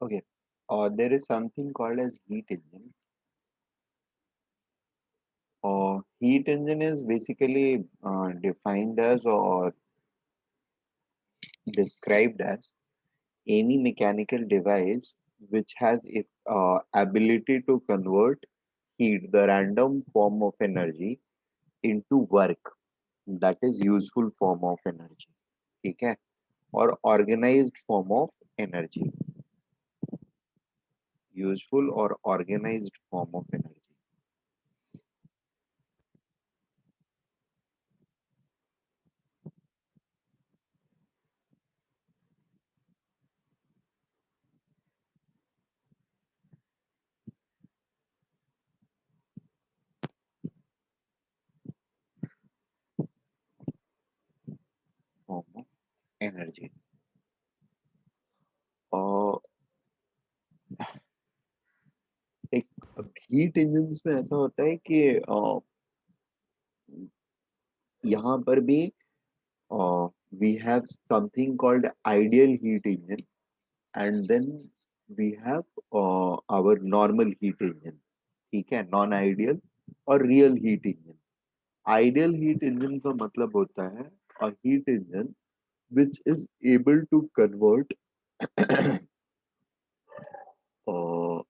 Okay. There is something called as heat engine. Heat engine is basically defined as or described as any mechanical device which has ability to convert heat, the random form of energy, into work, that is useful form of energy. ठीक है? Or organized form of energy, useful or organized form of energy. Form of energy. और एक heat engines में ऐसा होता है कि यहाँ पर भी we have something called ideal heat engine, and then we have our normal heat engine. ठीक है, नॉन आइडियल और real heat engine. Ideal heat engine का मतलब होता है a heat engine which is able to convert uh,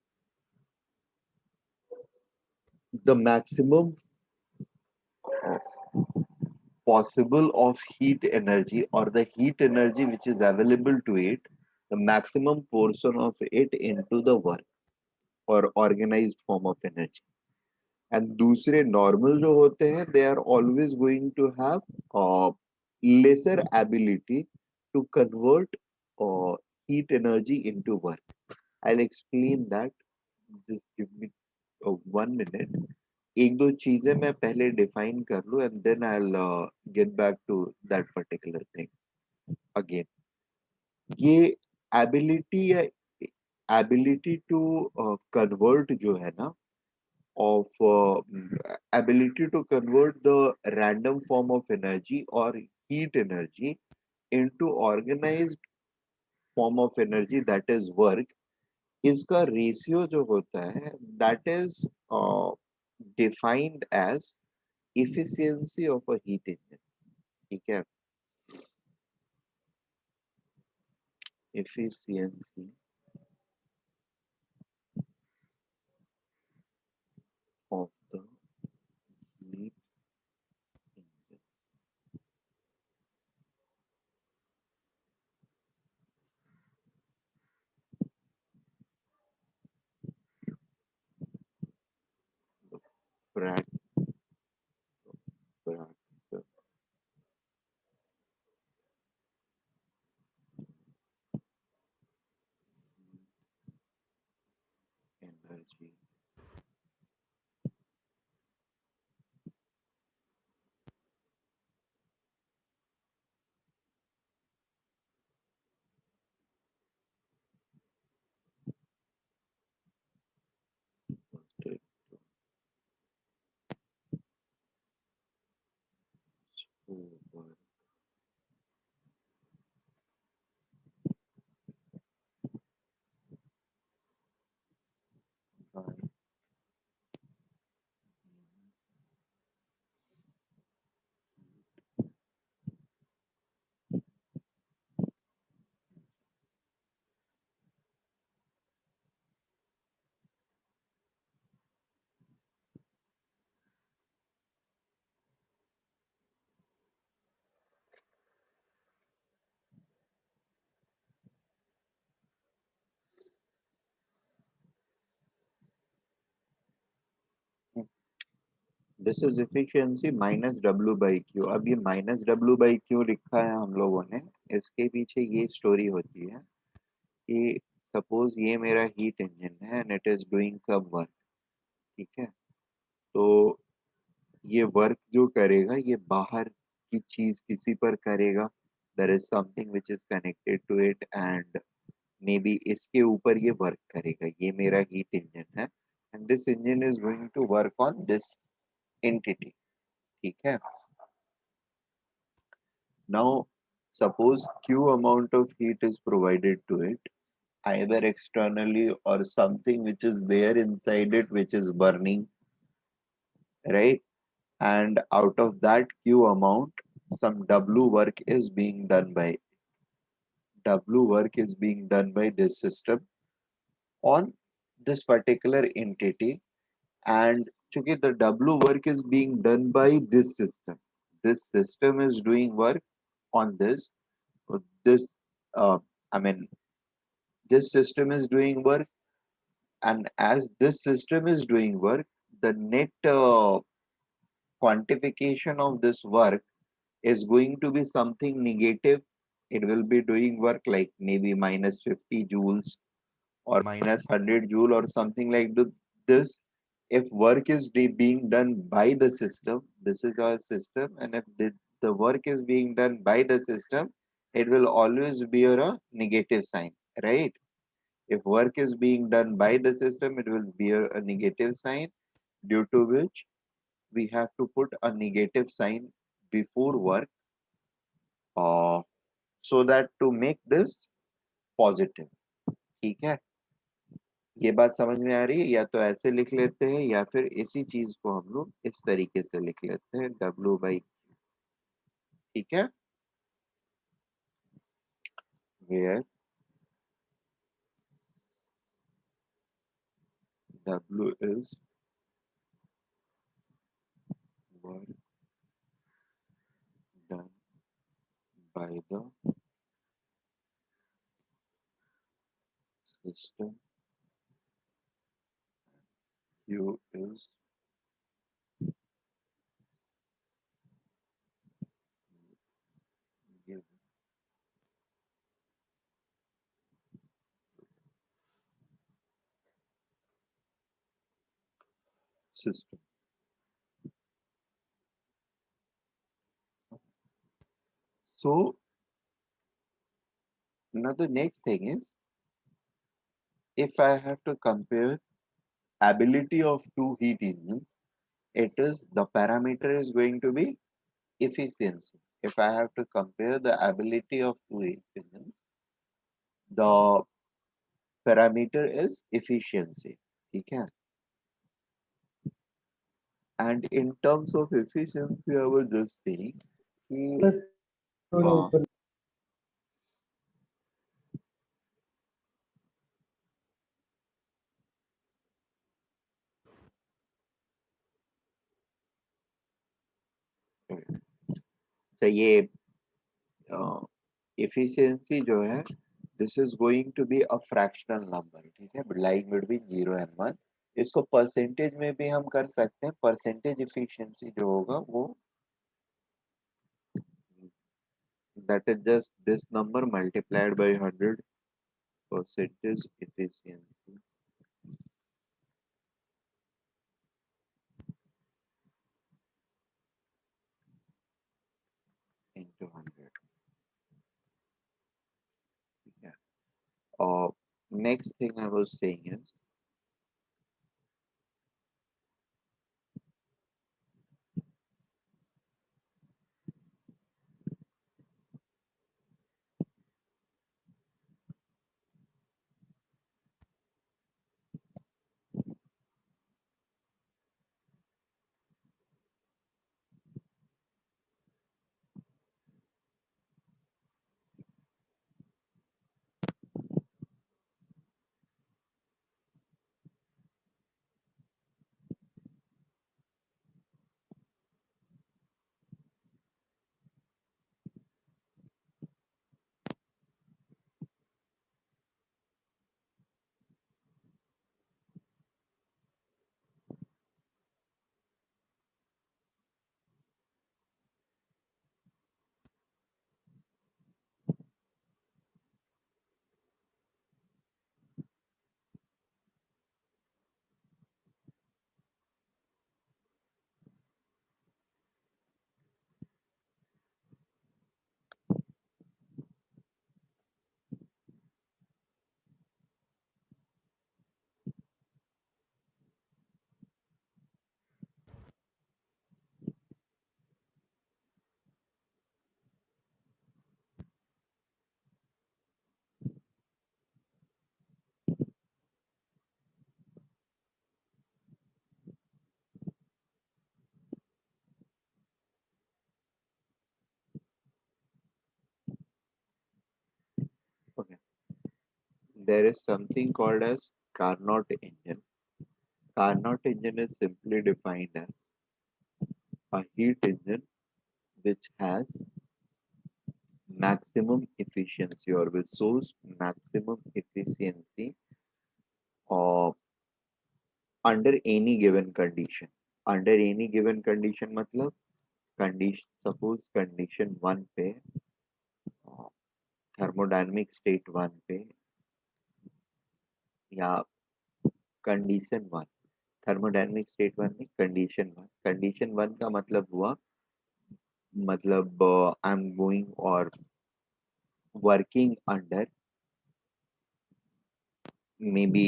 the maximum uh, possible of heat energy, or the heat energy which is available to it, the maximum portion of it into the work or organized form of energy. And दूसरे normal जो होते हैं, they are always going to have lesser ability to convert uh, heat energy into work. I'll explain that. Just give me 1 minute. एक दो चीजें मैं पहले define कर लूँ, and then I'll get back to that particular thing again. ये ability या ability to convert जो है ना, of ability to convert the random form of energy or heat energy into organized form of energy, that is work, इसका ratio जो होता है, that is defined as efficiency of a heat engine. ठीक है, efficiency of the heat engine. Prac- Prac- energy. Over by this is efficiency minus W by Q. अब ये minus W by Q लिखा है हम लोगों ने, इसके पीछे ये स्टोरी होती है कि सपोज ये मेरा हीट इंजन है and it is doing some work. ठीक है, तो ये वर्क जो करेगा ये बाहर की चीज किसी पर करेगा. There is something which is connected to it, and maybe इसके ऊपर ये वर्क करेगा. ये मेरा हीट इंजन है and this engine is going to work on this entity. ठीक है, now suppose q amount of heat is provided to it, either externally or something which is there inside it which is burning, right? And out of that Q amount, some W work is being done by this system on this particular entity. And chunki the W work is being done by this system is doing work on this. This, I mean, this system is doing work, and as this system is doing work, the net quantification of this work is going to be something negative. It will be doing work like maybe minus 50 joules or minus 100 joule or something like this. If work is being done by the system, this is our system, and if the work is being done by the system, it will always bear a negative sign, right? If work is being done by the system, it will bear a negative sign, due to which we have to put a negative sign before work, uh, so that to make this positive. ठीक है, ये बात समझ में आ रही है? या तो ऐसे लिख लेते हैं या फिर इसी चीज को हम लोग इस तरीके से लिख लेते हैं W बाई, ठीक है, where W is work done by the system, Q is given system. So now the next thing is, if I have to compare ability of two heat engines, it is the parameter is going to be efficiency. If I have to compare the ability of two heat engines, the parameter is efficiency. Okay. And in terms of efficiency, I was just saying कि, uh, तो ये efficiency जो है, this is going to be a fractional number, ठीक है, lying between 0 and 1. इसको percentage में भी हम कर सकते हैं. परसेंटेज efficiency जो होगा वो, that is just this number multiplied by 100, percentage efficiency into 100. Yeah. Next thing I was saying is, there is something called as Carnot engine. Carnot engine is simply defined as a heat engine which has maximum efficiency or will source maximum efficiency of under any given condition. Under any given condition मतलब condition, suppose condition one पे thermodynamic state one पे या condition one, thermodynamic state one में condition one का मतलब हुआ मतलब I am going और working under may be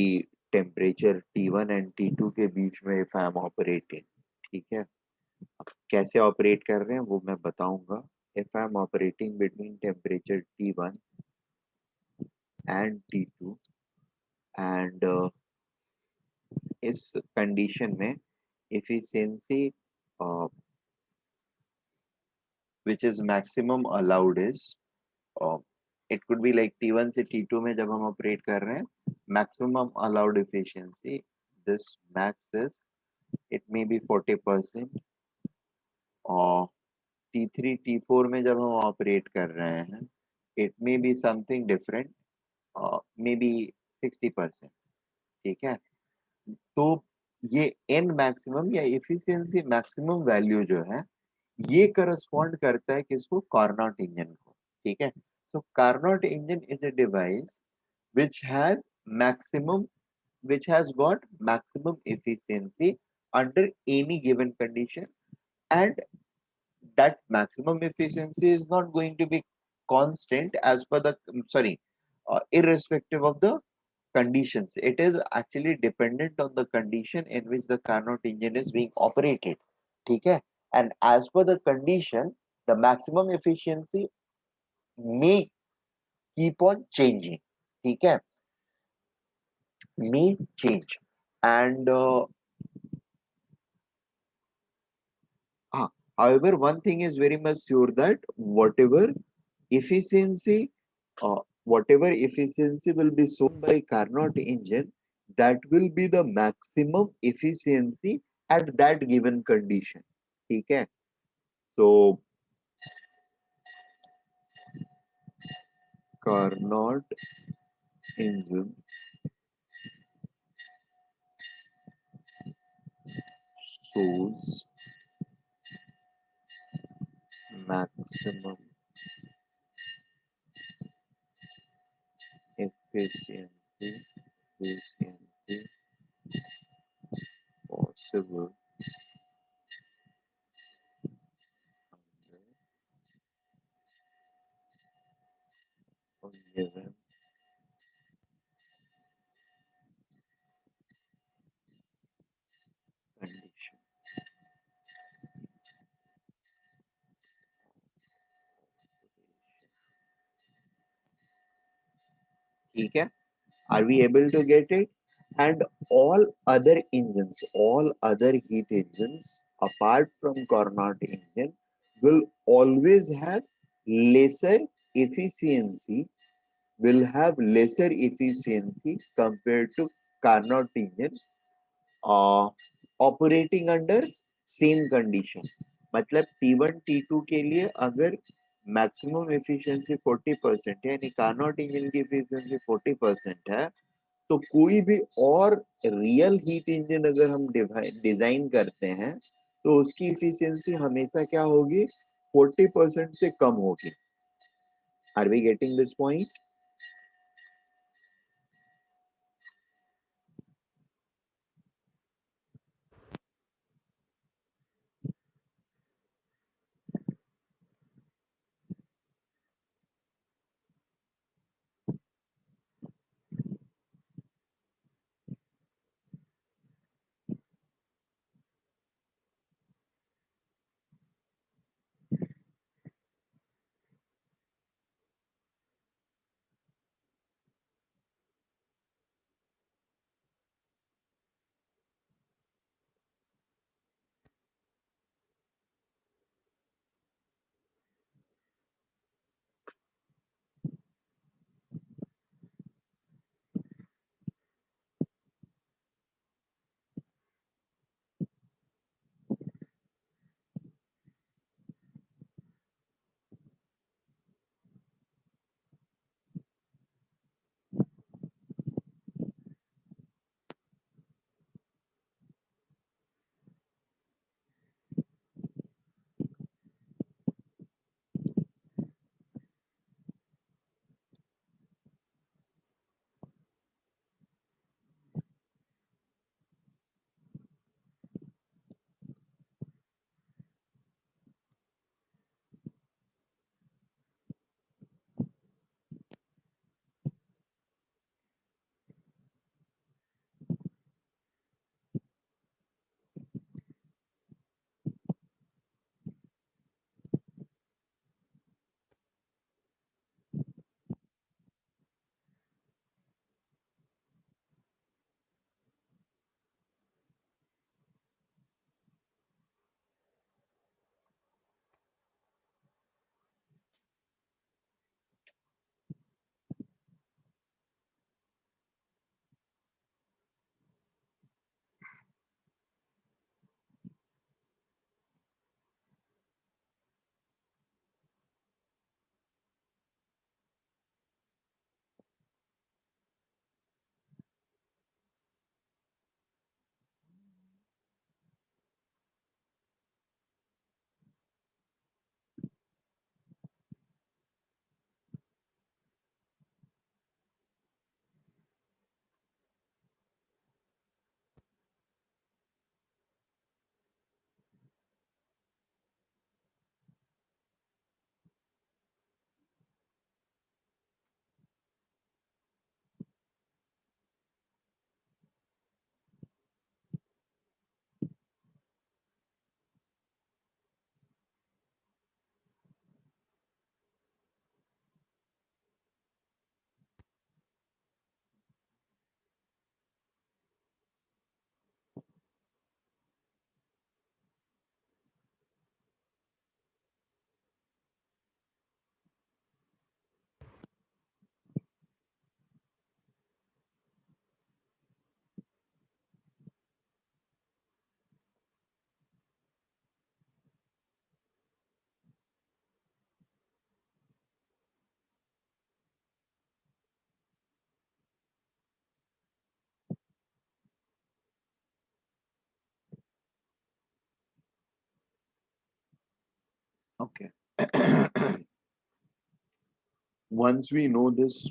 temperature T1 and T2 के बीच में इफ आई एम ऑपरेटिंग, ठीक है। अब कैसे ऑपरेट कर रहे हैं वो मैं बताऊंगा। If I am operating between temperature T1 and T2 and इस कंडीशन में efficiency which is maximum allowed is uh, it could be like T1 से T2 में जब हम ऑपरेट कर रहे हैं maximum allowed efficiency this max is it may be 40% और T3 T4 में जब हम ऑपरेट कर रहे हैं it may be something different maybe 60%, ठीक है। तो ये n मैक्सिमम या एफिशिएंसी मैक्सिमम वैल्यू जो है ये करस्पॉन्ड करता है किसको, कार्नोट इंजन को, ठीक है। So Carnot engine is a device which has maximum which has got maximum efficiency under any given condition, and that maximum efficiency is not going to be constant as per the sorry irrespective of the conditions. It is actually dependent on the condition in which the Carnot engine is being operated, ठीक है। And as per the condition, the maximum efficiency may keep on changing, ठीक है, may change. And however, one thing is very much sure that efficiency, whatever efficiency will be shown by Carnot engine, that will be the maximum efficiency at that given condition. ठीक है, so Carnot engine shows maximum efficiency possible under a given condition. ठीक है, are we able to get it? And all other heat engines apart from Carnot engine will always have lesser efficiency, compared to Carnot engine operating under same condition. मतलब T1 T2 के लिए अगर maximum efficiency 40% है यानी Carnot engine की efficiency 40% है, तो कोई भी और रियल हीट इंजन अगर हम डिजाइन करते हैं तो उसकी एफिशिएंसी हमेशा क्या होगी, 40% से कम होगी। Are we getting this point? Once we know this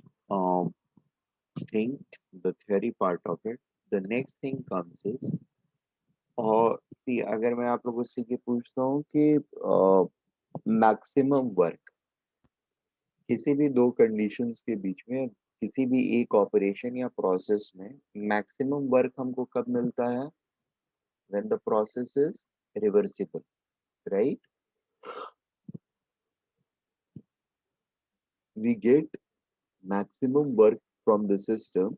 thing, the theory part of it, the next thing comes is, और see, अगर मैं आप लोगों से ये पूछता हूँ कि मैक्सिमम वर्क किसी भी दो कंडीशंस के बीच में, किसी भी एक ऑपरेशन या प्रोसेस में मैक्सिमम वर्क हमको कब मिलता है? When the process is reversible, right? We get maximum work from the system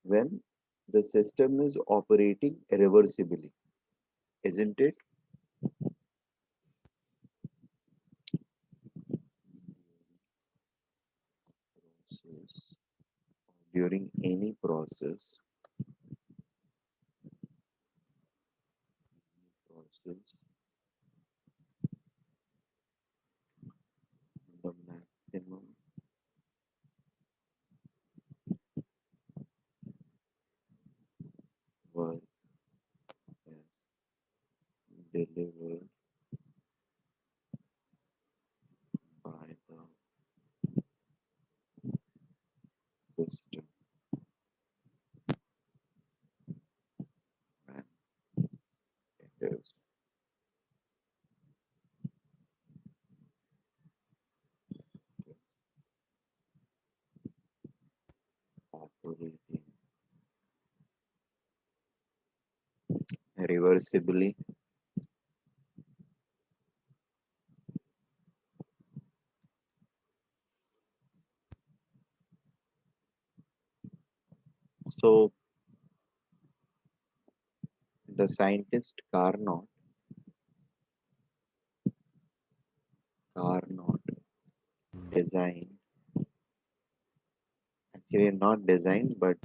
when the system is operating reversibly, isn't it? Process. During any process, the maximum work is delivered by the system when it is operating reversibly. So the scientist Carnot designed, actually not designed, but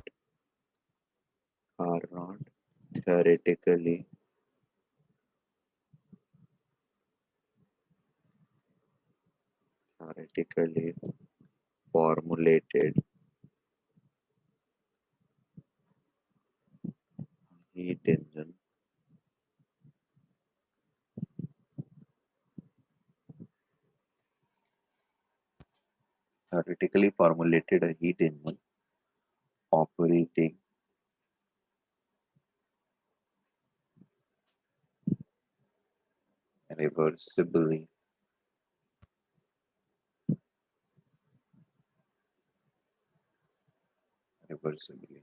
Carnot theoretically theoretically formulated heat engine theoretically formulated a heat engine operating reversibly reversibly.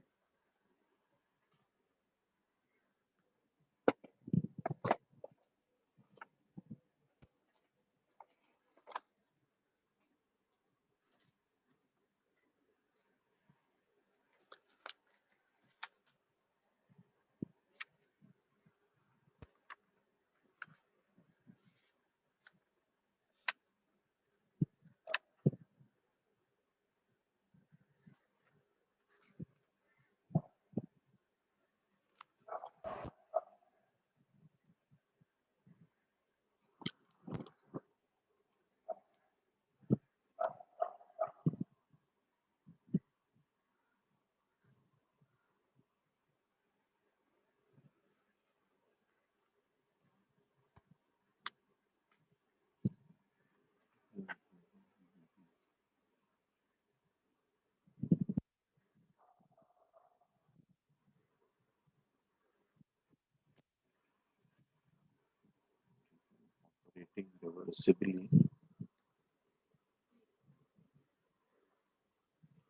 Operating reversibly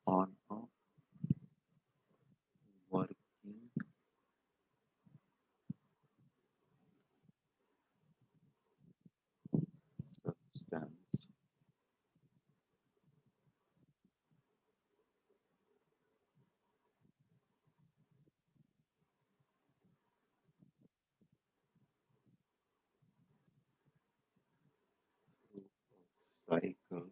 on a working substance. Cycle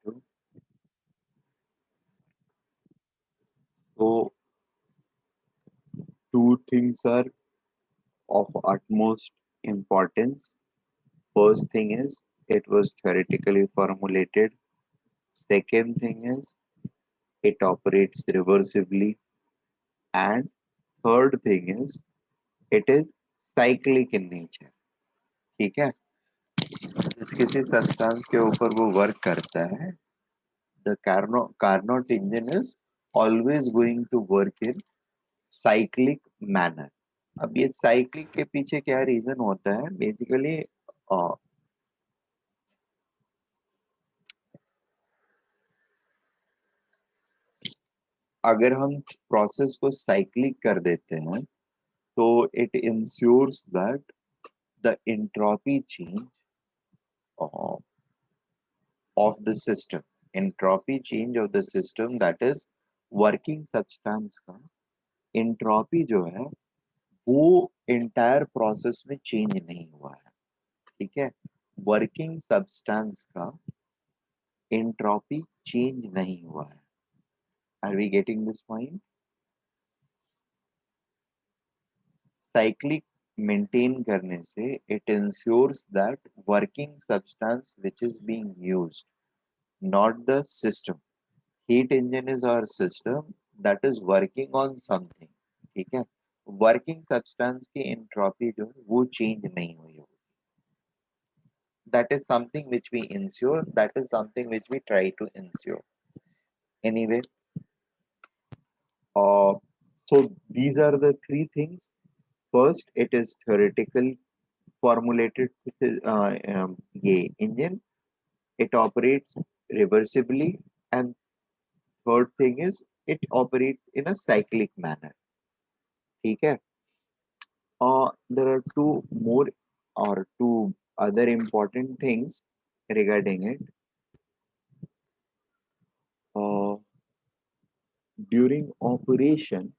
into. So two things are of utmost importance. First thing is it was theoretically formulated. Second thing is it operates reversibly, and third thing is it is cyclic in nature. ठीक है, जिस किसी substance के ऊपर वो work करता है, the Carnot engine is always going to work in cyclic manner. अब ये साइक्लिक के पीछे क्या रीजन होता है? बेसिकली अगर हम प्रोसेस को साइक्लिक कर देते हैं तो it ensures that the entropy change of the system, entropy change of the system, that is working substance का entropy जो है वो entire process में change नहीं हुआ है. ठीक है, working substance का entropy change नहीं हुआ है. Are we getting this point? Cyclic maintain करने से it ensures that working substance which is being used, not the system. Heat engine is our system that is working on something. ठीक है, working substance की entropy जो है वो change नहीं हुई होगी. That is something which we ensure, that is something which we try to ensure. Anyway, so these are the three things. First, it is theoretical formulated ये engine. It operates reversibly, and third thing is it operates in a cyclic manner. ठीक है. There are two more or two other important things regarding it. During operation,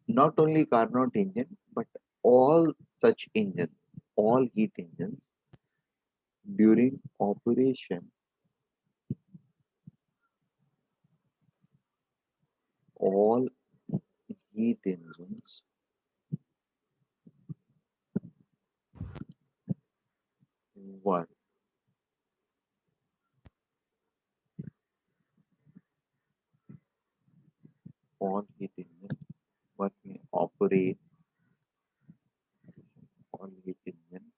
not only Carnot engine, but all such engines, all heat engines, during operation, all heat engines work. All heat engines working operate. All heat engine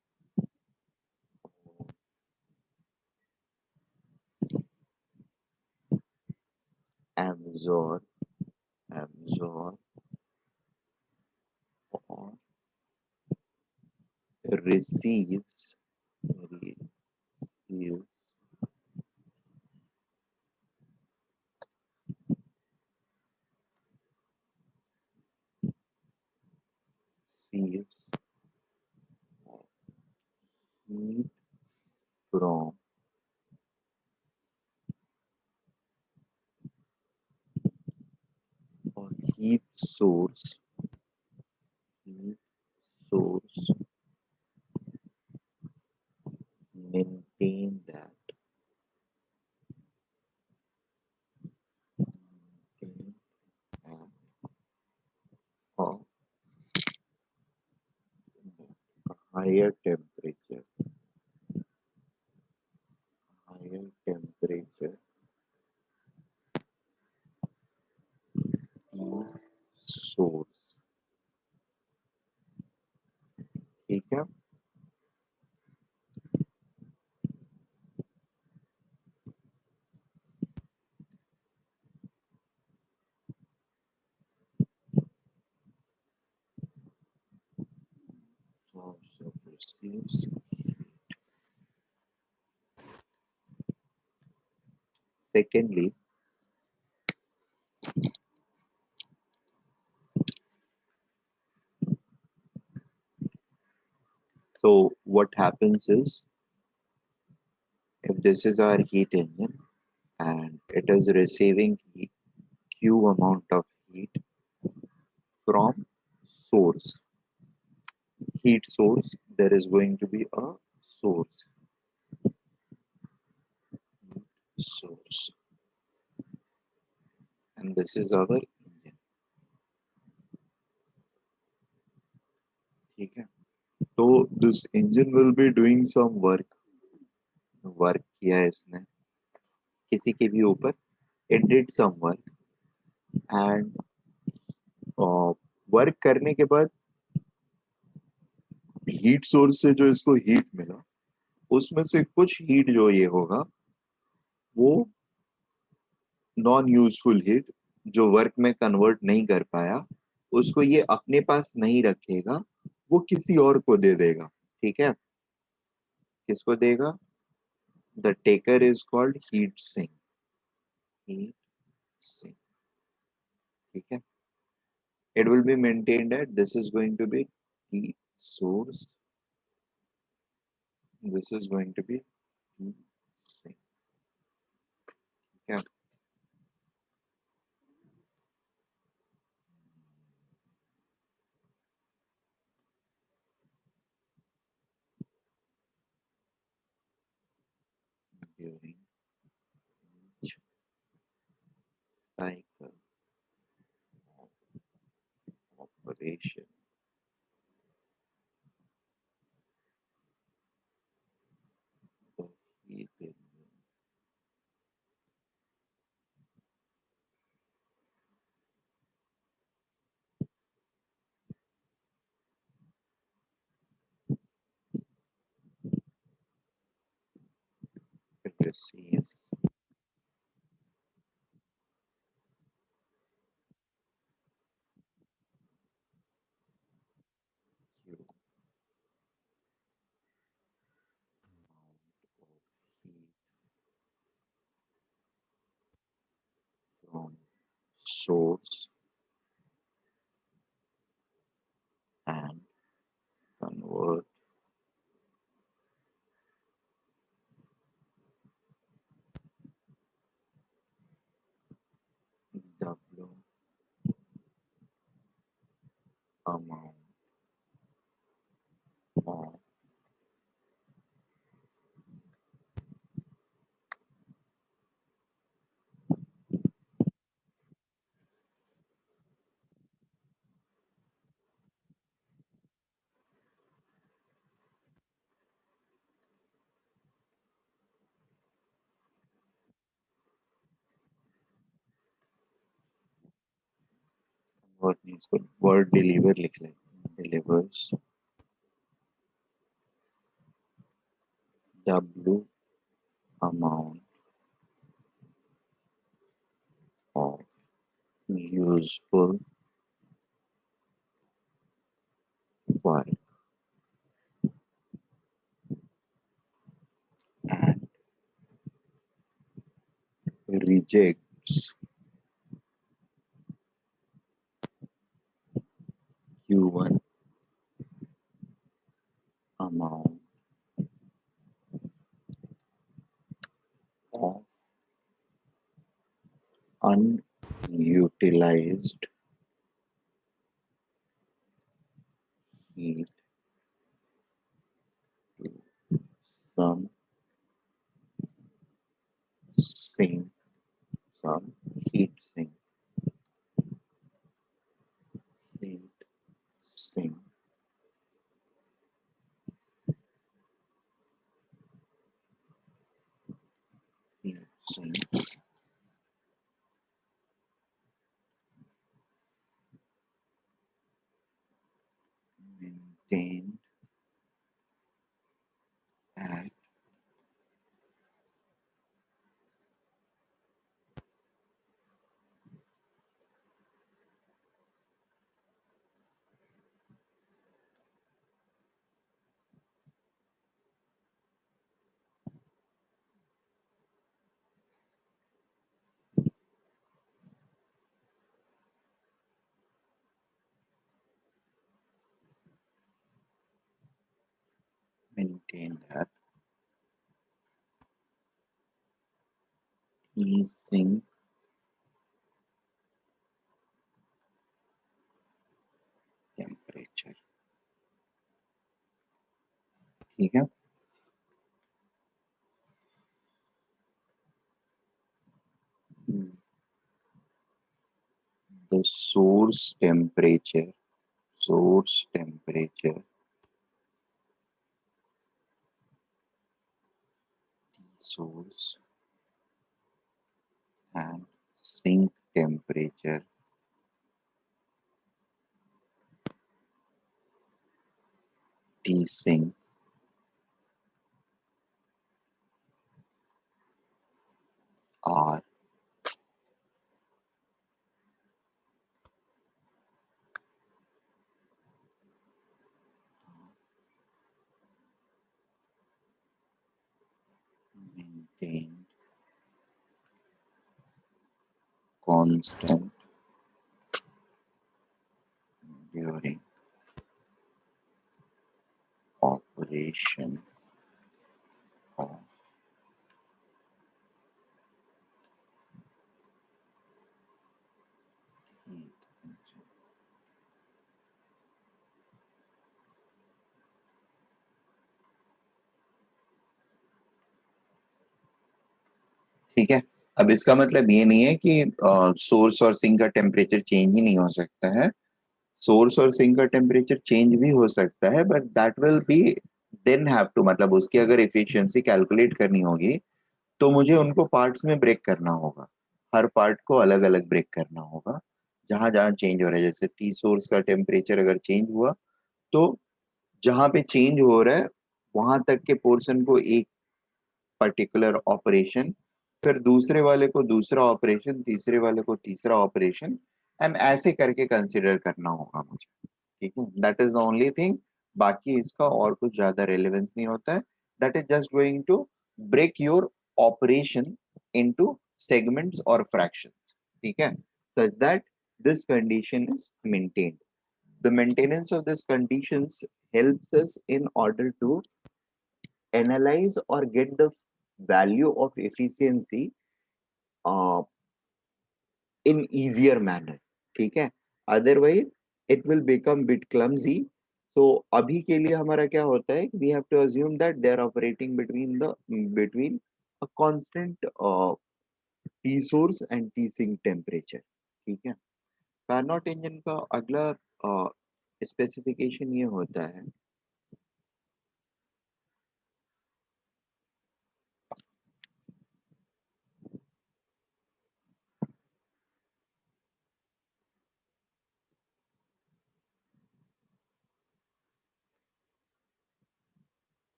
absorb or receives heat from a heat source maintain that maintain at a higher temperature heat source. ठीक है. Source of receives. Secondly, so what happens is, if this is our heat engine and it is receiving heat, Q amount of heat from source, heat source, there is going to be a source, and this is our engine. ठीक है, so this engine will be doing some work किया है इसने किसी के भी ऊपर, it did some work and work करने के बाद हीट सोर्स से जो इसको हीट मिला, उसमें से कुछ हीट जो ये होगा वो नॉन यूजफुल हीट, जो वर्क में कन्वर्ट नहीं कर पाया, उसको ये अपने पास नहीं रखेगा, वो किसी और को दे देगा। ठीक है, किसको देगा? The taker is called heat sink. Heat sink, ठीक है। It will be maintained at, this is going to be heat source, this is going to be heat sink. ठीक है, during each cycle of operation, the heat engine receives Q amount of heat from source and convert W amount of convert means word deliver लिख लें, delivers W amount of useful work and rejects Q1 amount of unutilized heat to some sink, some heat sink, heat sink, heat sink maintained at maintained at heat sink temperature। ठीक है, the source temperature source and sink temperature T sink are maintained constant during operation of heat engine. ठीक है। अब इसका मतलब ये नहीं है कि सोर्स और सिंक का टेम्परेचर चेंज ही नहीं हो सकता है। सोर्स और सिंक का टेम्परेचर चेंज भी हो सकता है, but that will be then have to, मतलब उसकी अगर एफिशिएंसी कैलकुलेट करनी होगी तो मुझे उनको पार्ट्स में ब्रेक करना होगा। हर पार्ट को अलग अलग ब्रेक करना होगा, जहां जहां चेंज हो रहा है। जैसे टी सोर्स का टेम्परेचर अगर चेंज हुआ तो जहां पे चेंज हो रहा है वहां तक के पोर्शन को एक पर्टिकुलर ऑपरेशन, फिर दूसरे वाले को दूसरा ऑपरेशन, तीसरे वाले को तीसरा ऑपरेशन, एंड ऐसे करके कंसिडर करना होगा मुझे। ठीक है, that is the only thing. बाकी इसका और कुछ ज्यादा रेलेवेंस नहीं होता है। That is just going to break your operation into segments और फ्रैक्शंस। ठीक है, such that this condition is maintained. The maintenance of these conditions helps us in order to analyze or get the value of efficiency uh, in easier manner. ठीक है, otherwise it will become bit clumsy. So अभी के लिए हमारा क्या होता है, we have to assume that they are operating between a constant T source and T sink temperature. ठीक है, कार्नोट इंजन का अगला स्पेसिफिकेशन ये होता है,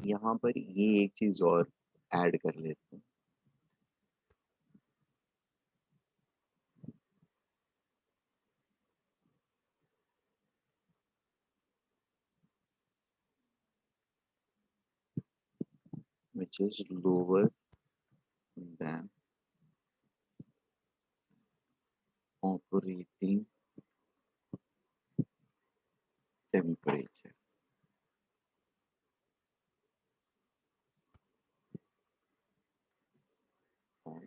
यहाँ पर ये एक चीज और ऐड कर लेते हैं, which is lower than operating temperature of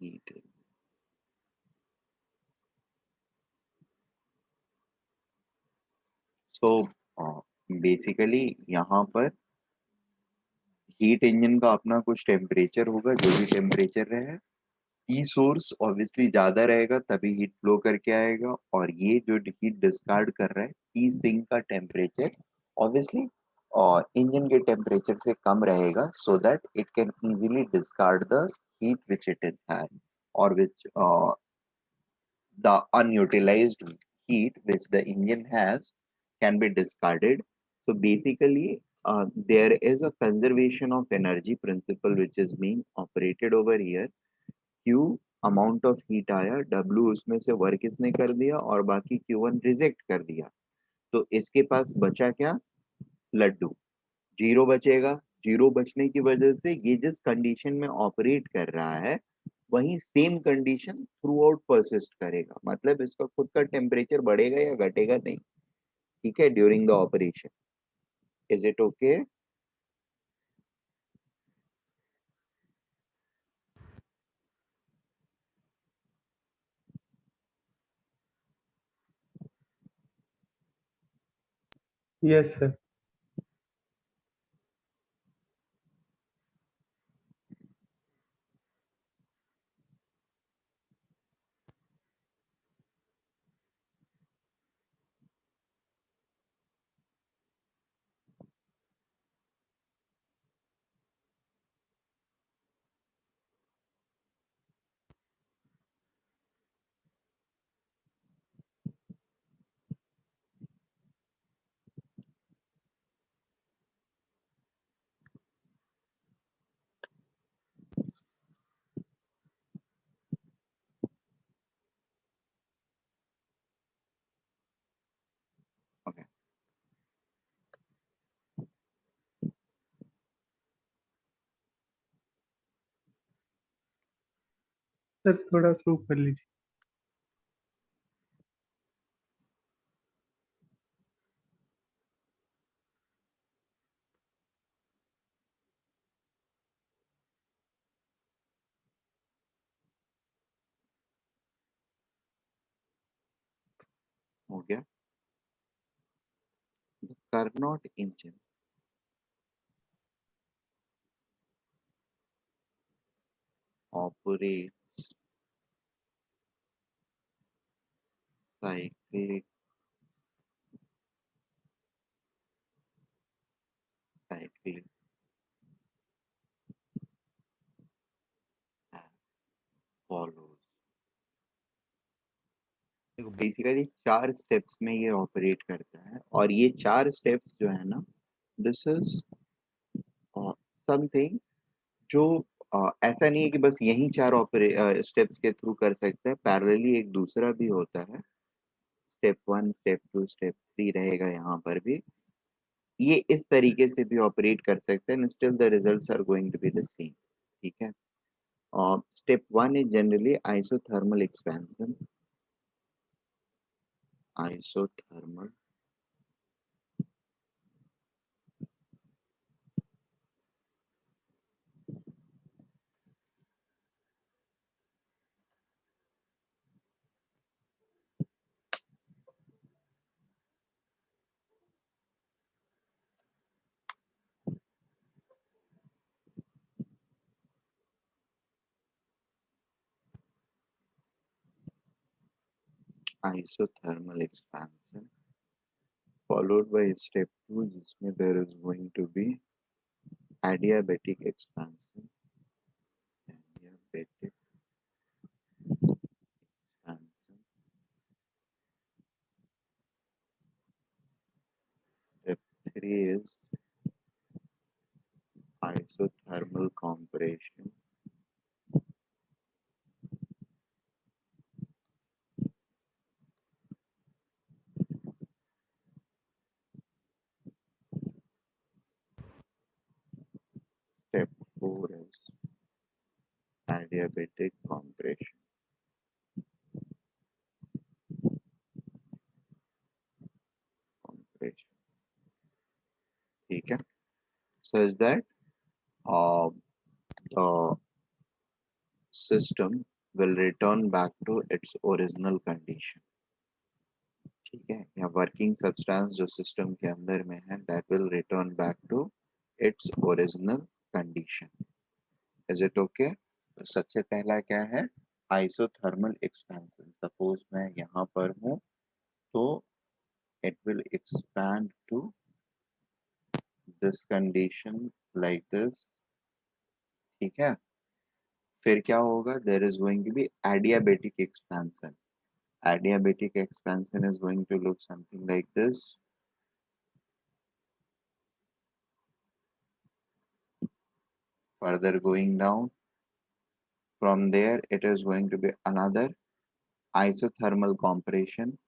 heat. So basically यहाँ पर हीट इंजन का अपना कुछ टेम्परेचर होगा, जो भी टेम्परेचर रहे। टी सोर्स ऑब्वियसली ज्यादा रहेगा तभी हीट फ्लो करके आएगा, और ये जो हीट डिस्कार्ड कर रहा है टी सिंक का टेम्परेचर ऑब्वियसली इंजन के टेम्परेचर से कम रहेगा, so that it can easily discard the heat which it is had, और विच the unutilized heat which the engine has can be discarded. So basically, there is a conservation of energy principle which is being operated over here. Q amount of heat आया, W उसमें से work इसने कर दिया और बाकी Q1 reject कर दिया, तो इसके पास बचा क्या, लड्डू, जीरो बचेगा। जीरो बचने की वजह से ये जिस कंडीशन में ऑपरेट कर रहा है वही same condition through out persist करेगा, मतलब इसका खुद का टेम्परेचर बढ़ेगा या घटेगा नहीं। ठीक है, during the operation. Is it okay? Yes, sir. Sir थोड़ा शो कर लीजिए। हो गया. The Carnot engine operates cyclic cyclic as follows. देखो बेसिकली 4 स्टेप्स में ये ऑपरेट करता है और ये 4 स्टेप्स जो है ना, दिस इज समथिंग जो ऐसा नहीं है कि बस यही 4 स्टेप्स के थ्रू कर सकते हैं. पैरेलली एक दूसरा भी होता है. स्टेप 1, स्टेप 2, स्टेप 3 रहेगा यहाँ पर भी. ये इस तरीके से भी ऑपरेट कर सकते हैं, still the results are going to be the same. ठीक है. Step 1 is generally isothermal expansion. Isothermal isothermal expansion followed by step 2 जिसमें there is going to be adiabatic expansion. Adiabatic expansion. Step 3 is isothermal compression. Step 4 is adiabatic compression. Compression. ठीक है. Such that uh, the system will return back to its original condition. ठीक है. या working substance जो system के अंदर में है, that will return back to its original condition. Is it okay? तो सबसे पहला क्या है? Isothermal expansion. सपोज मैं यहाँ पर हूँ तो it will expand to this condition like this. ठीक है. फिर क्या होगा? There is going to be adiabatic expansion. Adiabatic expansion is going to look something like this. Further going down, from there it is going to be another isothermal compression.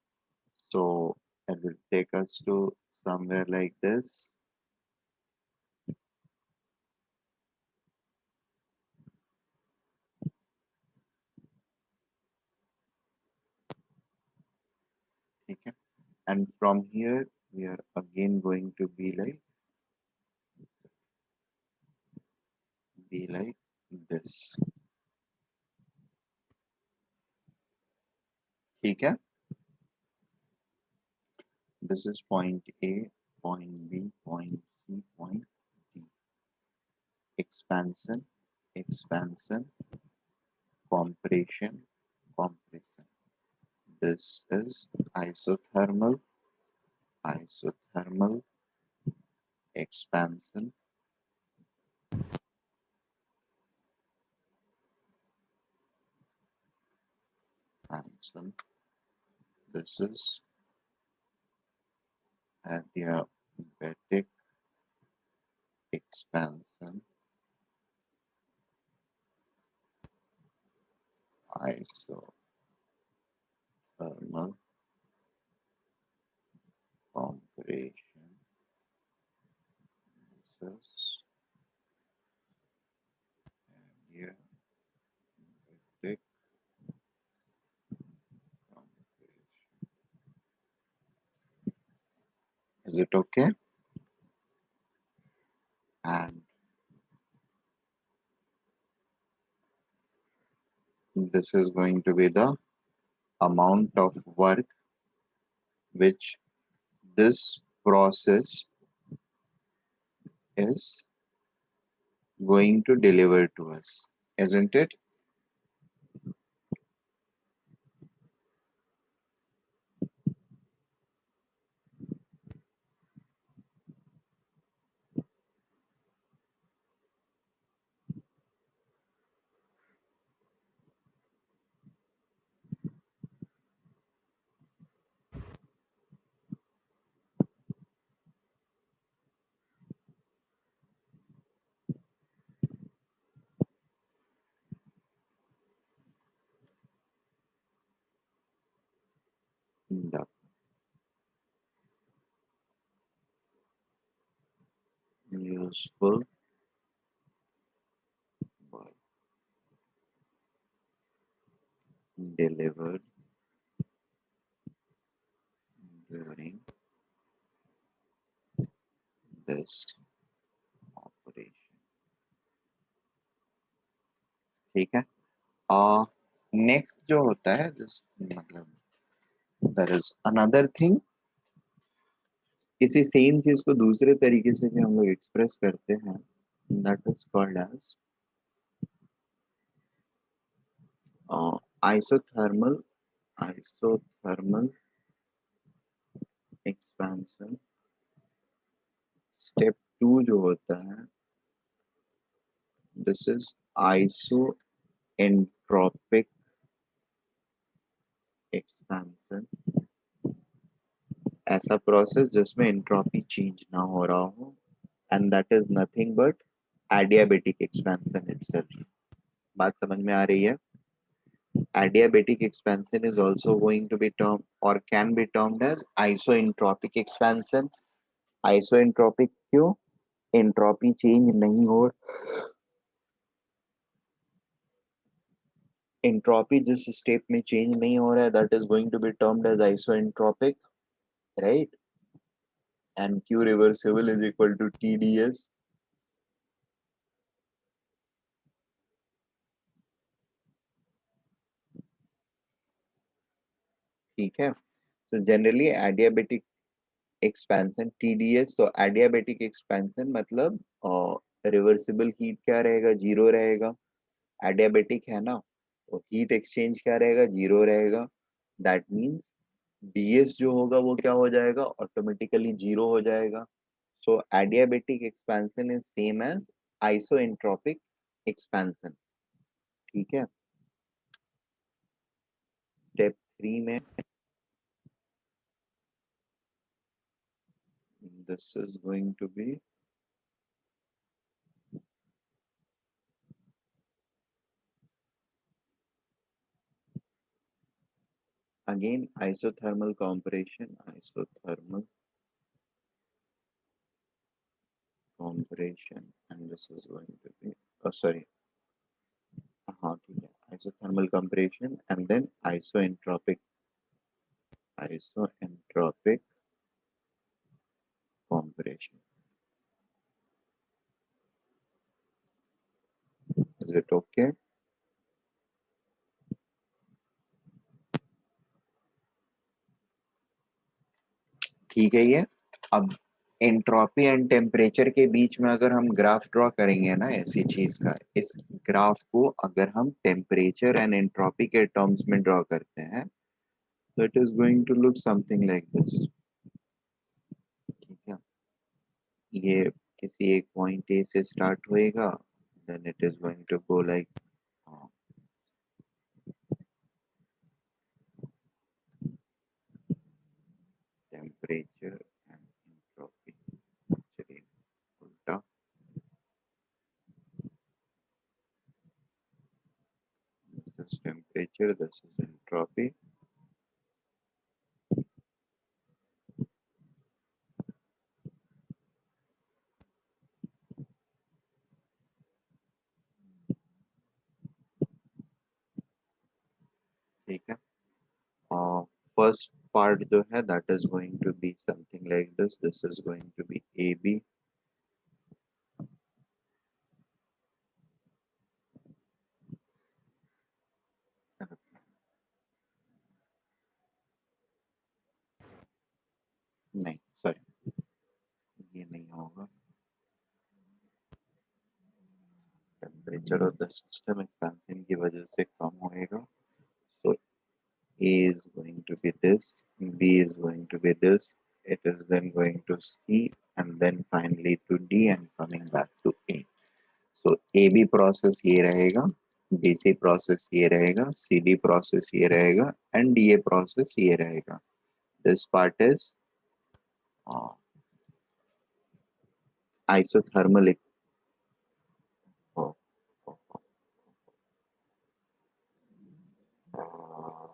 So it will take us to somewhere like this. Okay. And from here we are again going to be like this. Okay. This is point A, point B, point C, point D. Expansion, expansion, compression, compression. This is isothermal, isothermal expansion, expansion. This is adiabatic expansion, isothermal compression. This is adiabatic Is it okay? And this is going to be the amount of work which this process is going to deliver to us, isn't it? The useful work delivered during this operation. ठीक है. Next जो होता है जिस मतलब there is another thing, किसी same चीज को दूसरे तरीके से भी हम लोग एक्सप्रेस करते हैं, that is called as isothermal isothermal expansion. Step 2 जो होता है, दिस इज isoentropic expansion. ऐसा प्रोसेस जिसमें एंट्रोपी चेंज ना हो रहा हो, and that is nothing but adiabatic expansion itself. बात समझ में आ रही है? Adiabatic expansion is also going to be termed or can be termed as isoentropic expansion. Isoentropic क्यों? एंट्रोपी चेंज नहीं हो, एंट्रोपी जिस स्टेप में चेंज नहीं हो रहा है, that is going to be termed as isentropic, right? And Q reversible is equal to TdS. ठीक है. So generally adiabatic expansion TdS, तो एडियाबेटिक एक्सपेंशन मतलब रिवर्सिबल हीट क्या रहेगा? जीरो रहेगा. एडियाबेटिक है ना, तो हीट एक्सचेंज क्या रहेगा? जीरो रहेगा. दैट मीन्स DS जो होगा वो क्या हो जाएगा? ऑटोमेटिकली जीरो हो जाएगा. So adiabatic expansion is same as isentropic expansion. ठीक है. स्टेप 3 में this is going to be again isothermal compression, and this is going to be, oh sorry, हाँ ठीक है, isothermal compression and then isoentropic compression. Is it okay? ठीक है. ये अब एंट्रोपी एंड टेम्परेचर के बीच में अगर हम ग्राफ ड्रॉ करेंगे ना ऐसी चीज का, इस ग्राफ को अगर हम टेम्परेचर एंड एंट्रोपी के टर्म्स में ड्रॉ करते हैं, तो it is going to look something like this. ठीक है. ये किसी एक पॉइंट ए से स्टार्ट होएगा, then it is going to go like temperature and entropy. चलिए उल्टा. This is temperature, this is entropy. ठीक है. फर्स्ट part जो है that is going to be something like this. This is going to be AB. नहीं sorry, ये नहीं होगा. Temperature of the system expansion की वजह से कम होएगा. So A is going to be this, B is going to be this, it is then going to C and then finally to D and coming back to A. So AB process ये रहेगा, BC process ये रहेगा, CD process ये रहेगा and DA process ये रहेगा. This part is uh, isothermal. Oh, oh, uh,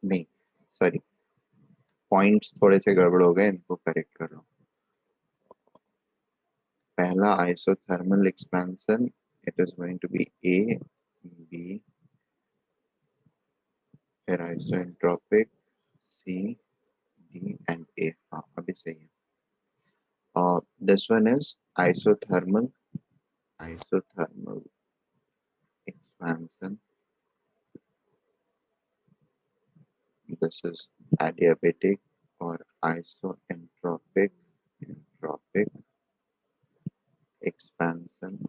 नहीं sorry, points थोड़े से गड़बड़ हो गए, इनको करेक्ट कर रहा हूँ. पहला isothermal expansion, it is going to be A, B, फिर isoentropic C, D and A. हाँ अभी सही है. This one is isothermal expansion. This is adiabatic or isoentropic expansion.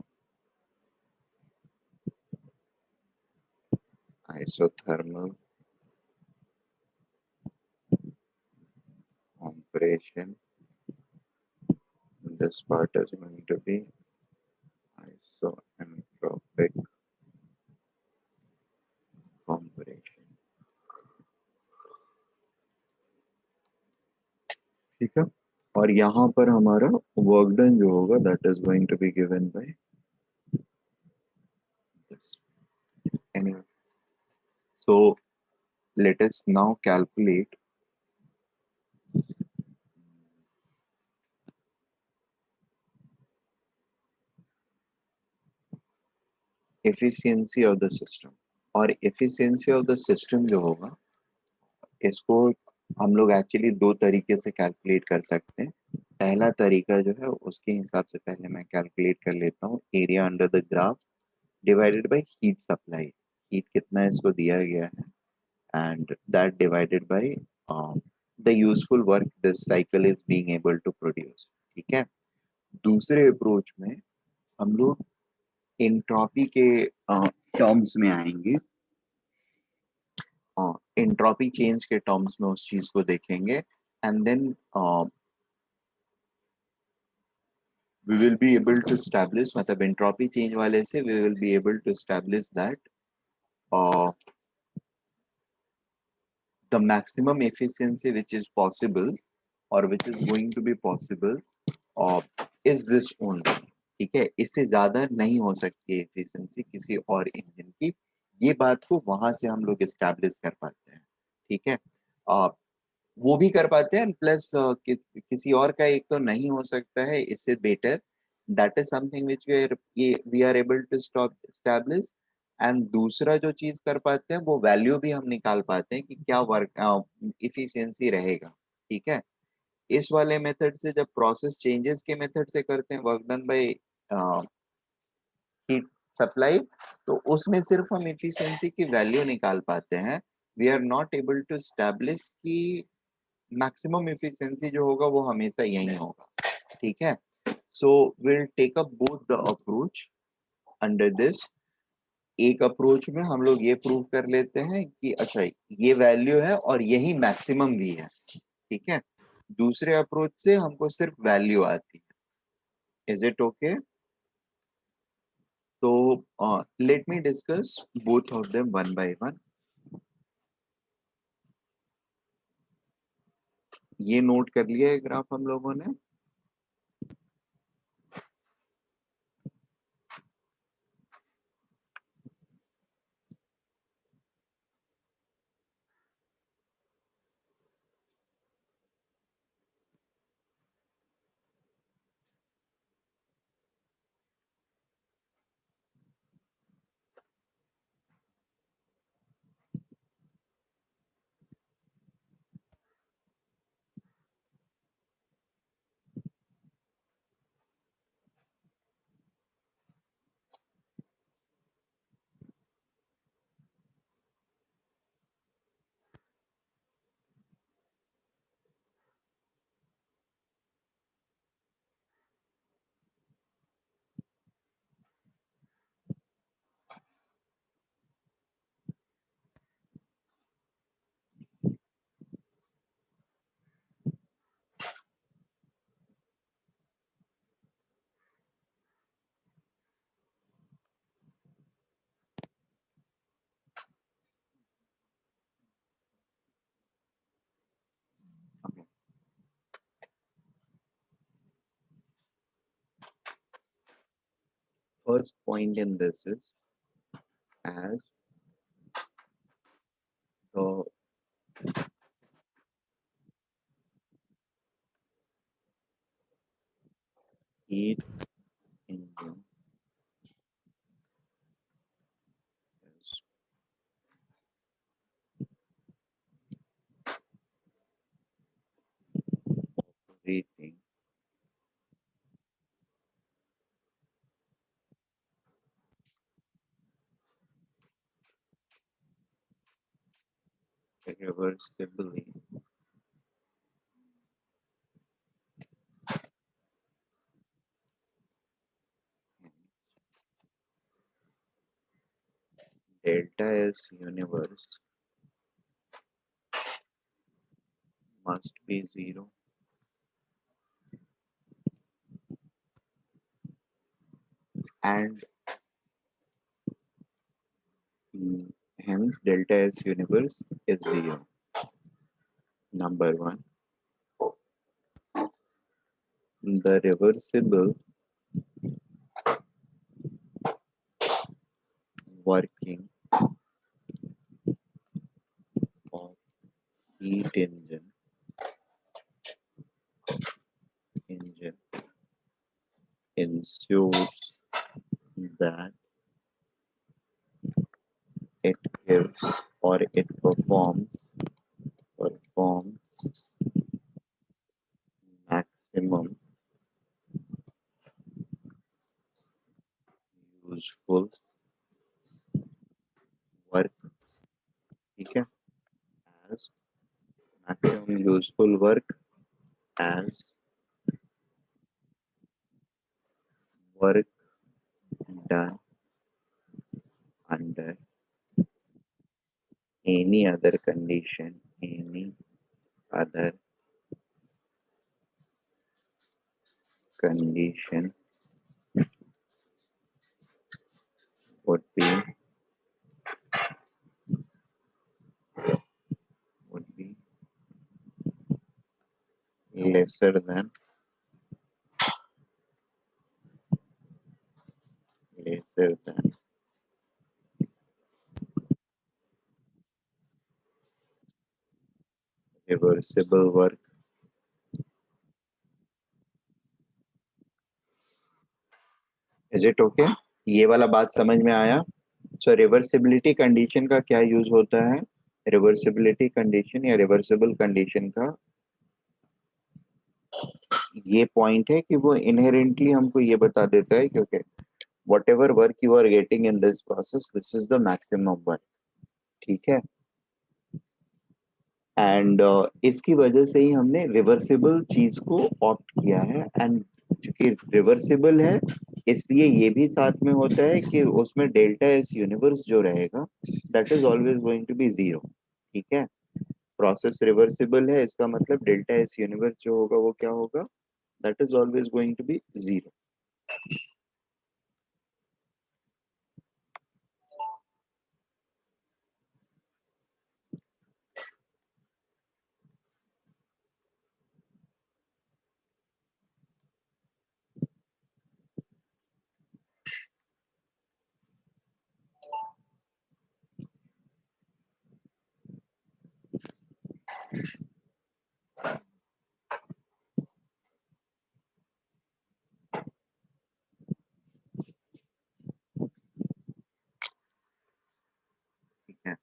Isothermal compression. This part is going to be isoentropic compression. ठीक है. और यहाँ पर हमारा वर्क डन जो होगा that is going to be given by this. Anyway, so let us now calculate efficiency of the system. और efficiency of the system जो होगा, इसको हम लोग एक्चुअली दो तरीके से कैलकुलेट कर सकते हैं. पहला तरीका जो है उसके हिसाब से पहले मैं कैलकुलेट कर लेता हूँ. Area under the graph divided by heat supply. Heat कितना इसको दिया गया है and that divided by the useful work this cycle is being able to produce. ठीक है. दूसरे अप्रोच में हम लोग एंट्रोपी के टर्म्स में आएंगे. एंट्रोपी चेंज के टर्म्स में उस चीज को देखेंगे and then we will be able to establish, मतलब एंट्रोपी चेंज वाले से we will be able to establish that the maximum efficiency which is possible or which is going to be possible is this only. ठीक है. इससे ज्यादा नहीं हो सकती एफिशिएंसी किसी और इंजन की. ये बात को वहां से हम लोग एस्टैब्लिश कर पाते हैं. ठीक है. वो भी कर पाते हैं प्लस किसी और का एक तो नहीं हो सकता है इससे better. That is something which we are able to stop establish. And दूसरा जो चीज कर पाते हैं वो वैल्यू भी हम निकाल पाते हैं कि क्या वर्क इफिशियंसी रहेगा. ठीक है. इस वाले मेथड से जब प्रोसेस चेंजेस के मेथड से करते हैं work done by heat supply, तो उसमें सिर्फ हम इफिशियंसी की वैल्यू निकाल पाते हैं. We are not able to establish की मैक्सिमम एफिशिएंसी जो होगा वो हमेशा यही होगा. ठीक है. So will take up both the approach under this. एक अप्रोच में हम लोग ये प्रूव कर लेते हैं कि अच्छा ये वैल्यू है और यही मैक्सिमम भी है. ठीक है. दूसरे अप्रोच से हमको सिर्फ वैल्यू आती है. Is it okay? तो let me discuss both of them one by one. ये नोट कर लिया है ग्राफ हम लोगों ने. first point in this is as the heat engine is operating irreversibly, delta S universe must be zero, and hence delta S universe is zero. Number one, the reversible working of heat engine ensures that it gives or it performs maximum useful work. ठीक है, as maximum useful work as work done under any other other condition would be would be lesser than reversible work. Is it okay? ये वाला बात समझ में आया? सो reversibility condition का क्या यूज होता है? रिवर्सिबिलिटी कंडीशन या रिवर्सिबल कंडीशन का ये पॉइंट है कि वो इनहेरेंटली हमको ये बता देता है क्योंकि whatever work you are getting in this process, this is the maximum work. ठीक है, एंड इसकी वजह से ही हमने रिवर्सिबल चीज को ऑप्ट किया है, एंड चूंकि रिवर्सिबल है इसलिए ये भी साथ में होता है कि उसमें डेल्टा एस यूनिवर्स जो रहेगा that is always going to be zero. ठीक है, प्रोसेस रिवर्सिबल है इसका मतलब डेल्टा एस यूनिवर्स जो होगा वो क्या होगा? That is always going to be zero. ठीक है,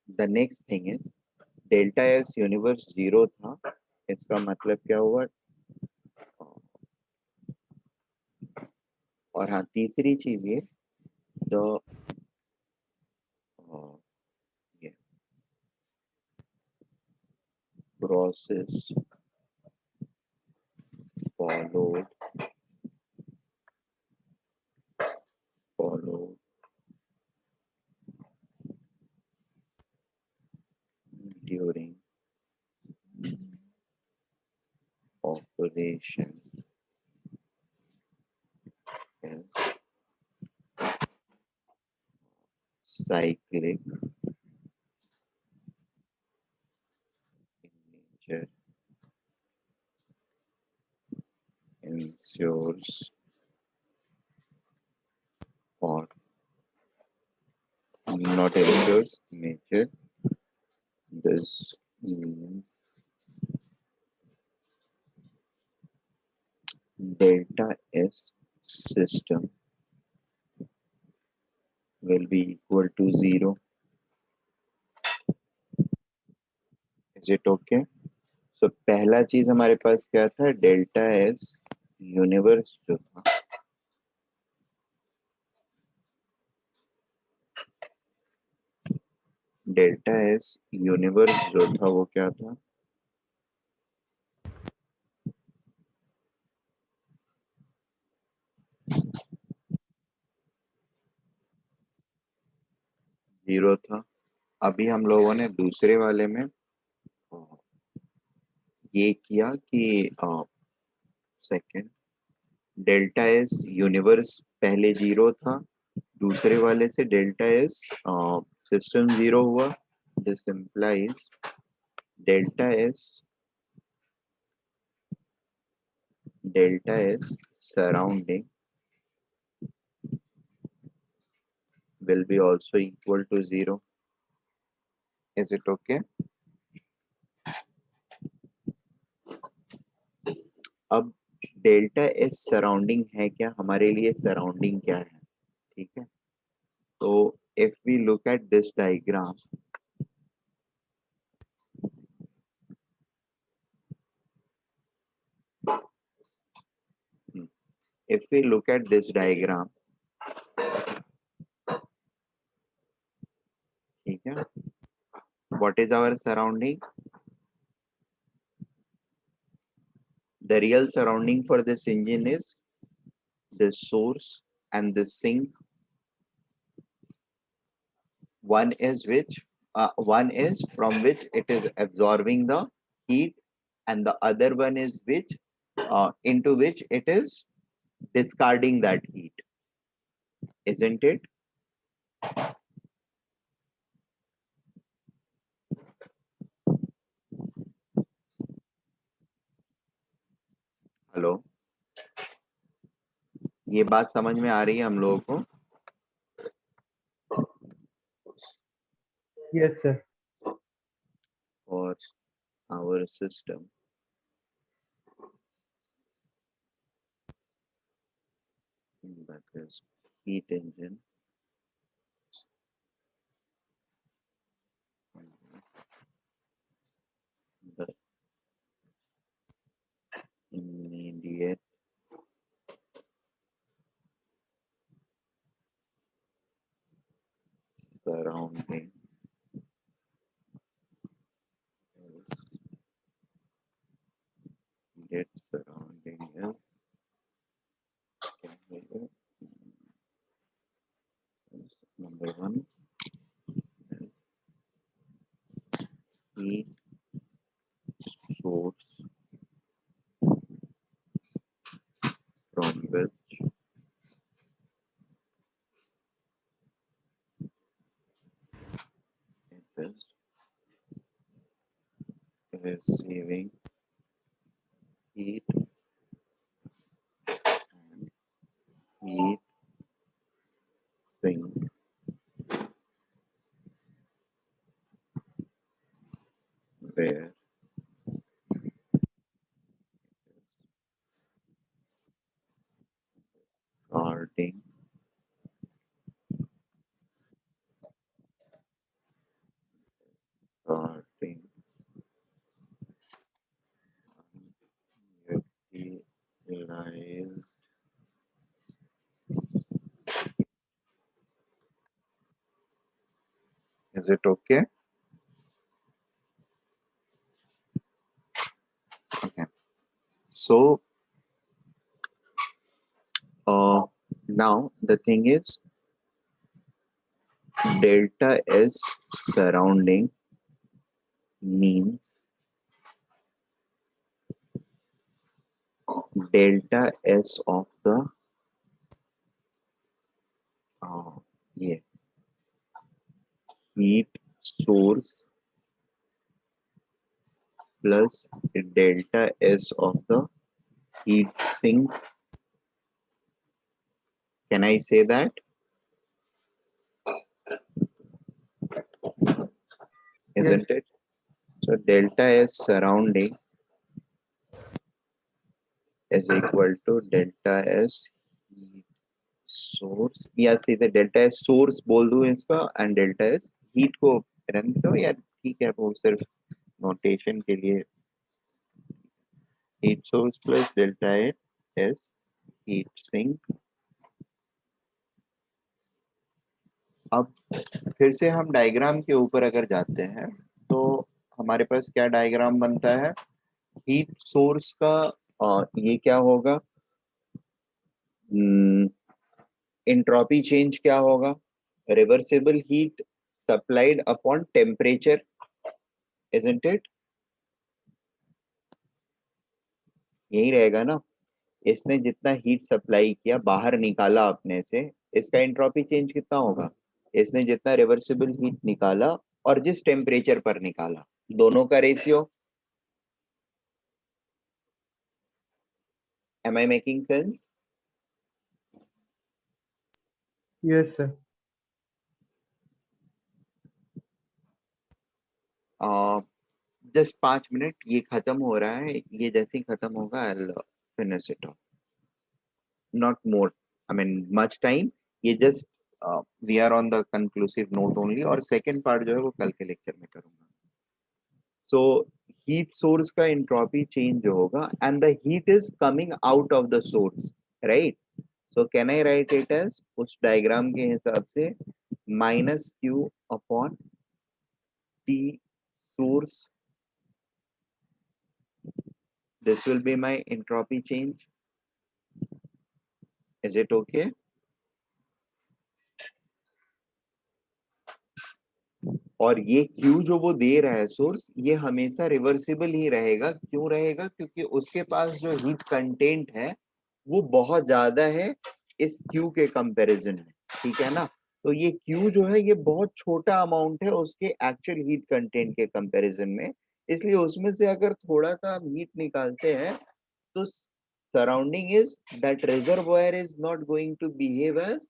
the next thing is delta S universe zero था, इसका मतलब क्या हुआ? और हाँ, तीसरी चीज ये the process followed during operation is cyclic in nature, ensures not ensures, measure. This means delta S system will be equal to 0. Is it okay? So पहला चीज हमारे पास क्या था, डेल्टा एस यूनिवर्स जो था, डेल्टा एस यूनिवर्स जो था वो क्या था, जीरो था। अभी हम लोगों ने दूसरे वाले में ये किया कि सेकंड, डेल्टा एस यूनिवर्स पहले जीरो था, दूसरे वाले से डेल्टा एस सिस्टम जीरो हुआ। This implies delta S surrounding will be also equal to 0. Is it okay? अब डेल्टा एस सराउंडिंग है क्या, हमारे लिए सराउंडिंग क्या है, ठीक है। तो if we look at this diagram, if we look at this diagram, ठीक है, what is our surrounding? The real surrounding for this engine is this source and this sink. One is from which it is absorbing the heat, and the other one is which into which it is discarding that heat, isn't it? Hello, ये बात समझ में आ रही है हम लोगों को? Yes, sir. For our system, that is heat engine, the immediate surrounding is immediate surrounding is, number one is heat source from which it is receiving heat and heat sink where discarding discarding utilized is it okay? Okay, so now the thing is, delta S surrounding means delta S of the yeah, heat source plus delta S of the heat sink. Can I say that? isn't it? So delta S surrounding is equal to delta S heat source, या सीधे delta S source बोल दूं इसका, and delta S heat को रहने दो यार, ठीक है, वो सिर्फ नोटेशन के लिए, heat source plus delta S heat sink. अब फिर से हम डायग्राम के ऊपर अगर जाते हैं तो हमारे पास क्या डायग्राम बनता है, हीट सोर्स का ये क्या होगा, एंट्रोपी चेंज क्या होगा, reversible heat supplied upon temperature, isn't it, यही रहेगा ना, इसने जितना हीट सप्लाई किया बाहर निकाला अपने से, इसका एंट्रोपी चेंज कितना होगा, इसने जितना रिवर्सिबल हीट निकाला और जिस टेम्परेचर पर निकाला, दोनों का ratio. Am I making sense? Yes, sir. Just 5 minute, ये खत्म हो रहा है, ये जैसे ही खत्म होगा I finish it off, not more, I mean much time, ये just we are on the conclusive note only, और सेकंड पार्ट जो है वो कल के लेक्चर में करूंगा। सो हीट सोर्स का एंट्रोपी चेंज जो होगा, and the heat is coming out of the source, right, so can I write it as, उस डायग्राम के हिसाब से minus Q upon T source, this will be my entropy change, is it okay? और ये Q जो वो दे रहा है सोर्स, ये हमेशा रिवर्सिबल ही रहेगा, क्यों रहेगा, क्योंकि उसके पास जो हीट कंटेंट है वो बहुत ज्यादा है इस Q के कंपैरिजन में, ठीक है ना, तो ये Q जो है ये बहुत छोटा अमाउंट है उसके एक्चुअल हीट कंटेंट के कंपैरिजन में, इसलिए उसमें से अगर थोड़ा सा हीट निकालते हैं तो surrounding is that reservoir is not going to behave as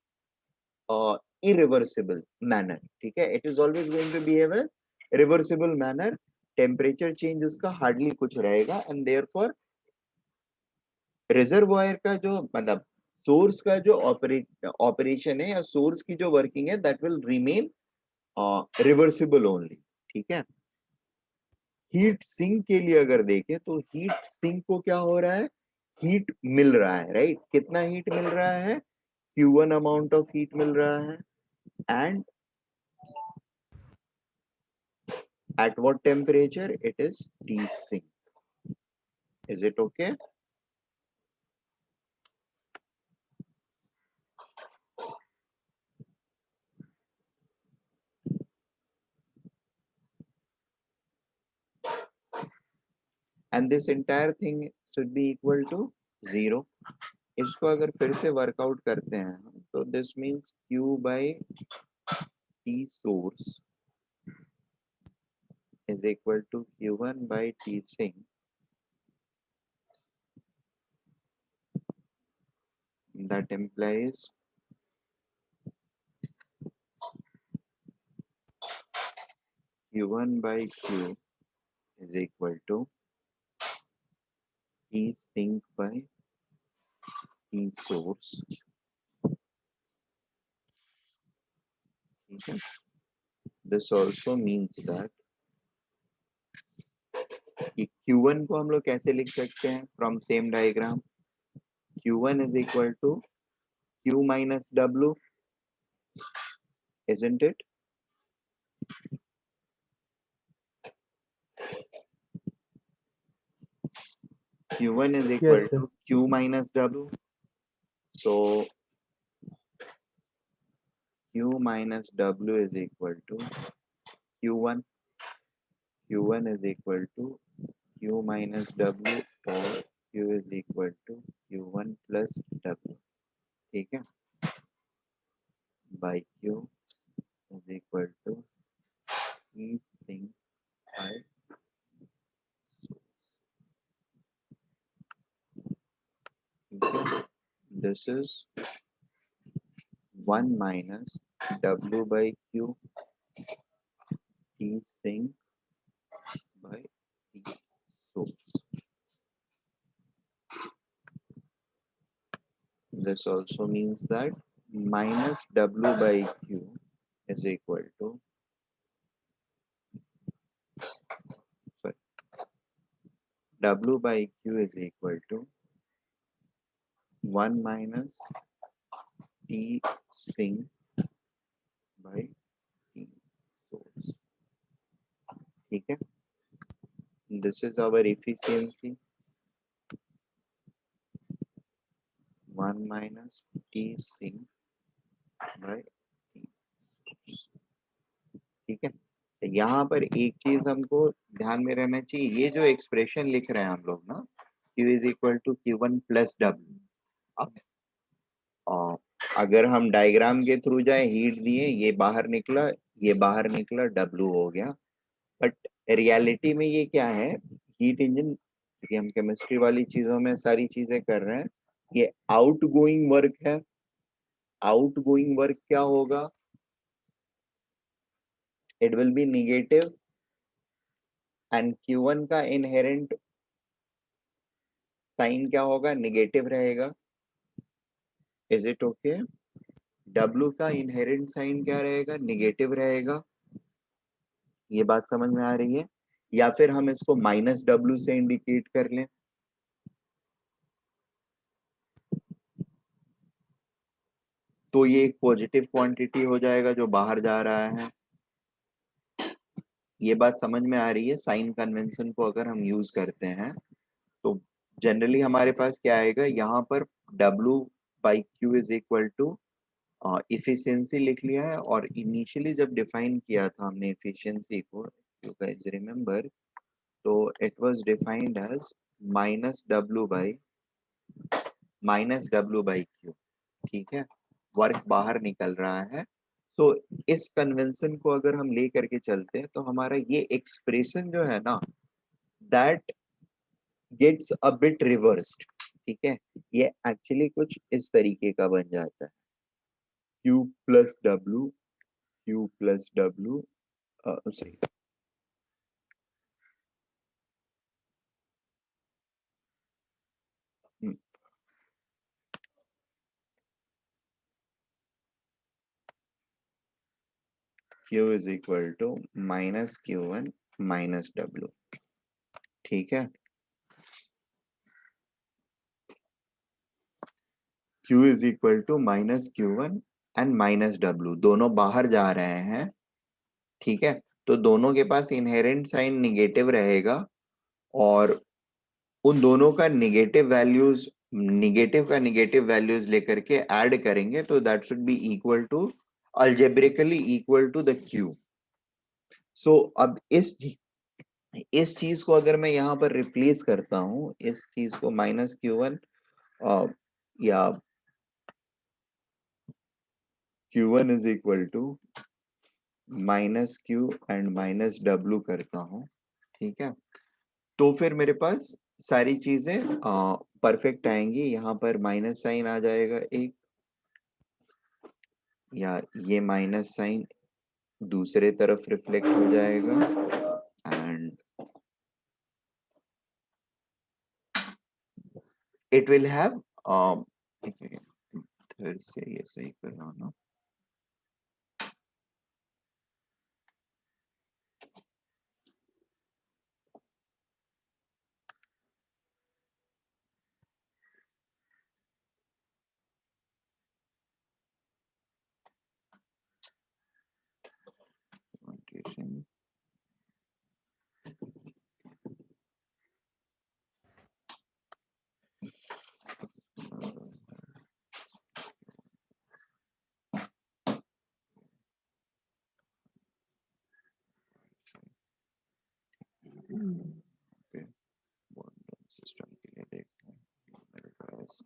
irreversible manner, ठीक है, it is always going to behave as reversible manner, temperature change उसका hardly कुछ रहेगा, and therefore reservoir का जो मतलब सोर्स का जो ऑपरेशन है या सोर्स की जो वर्किंग है that will remain reversible only, ठीक है। हीट सिंक के लिए अगर देखें तो हीट सिंक को क्या हो रहा है, हीट मिल रहा है, राइट, कितना हीट मिल रहा है, Q1 अमाउंट ऑफ हीट मिल रहा है, and at what temperature, it is T sink, is it okay? And this entire thing should be equal to 0, इसको अगर फिर से वर्कआउट करते हैं तो this means Q by T source is equal to Q1 by T sink, that implies Q1 by Q is equal to T sink by T source, ठीक है, this also means that कि Q1 को हम लोग कैसे लिख सकते हैं from same diagram, Q1 is equal to Q minus W, isn't it? Q1 is equal Yes, sir. to Q minus W. So Q minus W is equal to Q1. Q1 is equal to Q minus W, or Q is equal to Q1 plus W, ठीक है, by Q is equal to E sink by source, ठीक है, this is 1 minus W by Q T sink by T source. This also means that minus W by Q is equal to, sorry, W by Q is equal to 1 minus T sink by T source. ठीक है, this is our efficiency, 1 minus T sink by T source. ठीक है, तो यहाँ पर एक चीज हमको ध्यान में रहना चाहिए, ये जो एक्सप्रेशन लिख रहे हैं हम लोग ना, Q is equal to Q1 plus W। अब अगर हम डायग्राम के थ्रू जाए, हीट दिए, ये बाहर निकला, ये बाहर निकला, W हो गया। बट रियलिटी में ये क्या है, हीट इंजन, क्योंकि हम केमिस्ट्री वाली चीजों में सारी चीजें कर रहे हैं, ये आउट गोइंग वर्क है। आउट गोइंग वर्क क्या होगा, it will B negative, and Q1 का इनहेरेंट साइन क्या होगा, निगेटिव रहेगा। Is it okay? W का इनहेरेंट साइन क्या रहेगा, निगेटिव रहेगा। ये बात समझ में आ रही है? या फिर हम इसको माइनस W से इंडिकेट कर लें, तो ये एक पॉजिटिव क्वांटिटी हो जाएगा जो बाहर जा रहा है। ये बात समझ में आ रही है? साइन कन्वेंशन को अगर हम यूज करते हैं तो जनरली हमारे पास क्या आएगा, यहाँ पर W by Q is equal to, efficiency लिख लिया है, और इनिशियली जब डिफाइन किया था हमने इफिशियंसी को, यू गाइस रिमेंबर, तो it was defined as minus W by Q. ठीक है, वर्क बाहर निकल रहा है। तो इस कन्वेंशन को अगर हम ले करके चलते हैं तो हमारा ये एक्सप्रेशन जो है ना, that gets a bit reversed. ठीक है, ये एक्चुअली कुछ इस तरीके का बन जाता है, Q plus W, Q plus W, sorry, Q is equal to minus Q1 minus W. ठीक है, Q is equal to minus Q1 and minus W, दोनों बाहर जा रहे हैं। ठीक है, तो दोनों के पास इनहेरेंट साइन निगेटिव रहेगा, और उन दोनों का निगेटिव वैल्यूज लेकर के ऐड करेंगे, तो that should be equal to, algebraically equal to the Q। So अब इस चीज को अगर मैं यहाँ पर रिप्लेस करता हूँ, इस चीज को माइनस Q1 या Q1 is equal to minus Q and minus W करता हूँ। ठीक है, तो फिर मेरे पास सारी चीजें परफेक्ट आएंगी। यहाँ पर माइनस साइन आ जाएगा एक, या ये माइनस साइन दूसरे तरफ रिफ्लेक्ट हो जाएगा, एंड इट विल हैव, एक सेकेंड, फिर से ये सही कर रहा हूँ ना, सिस्टम के लिए देखते हैं मेरे पास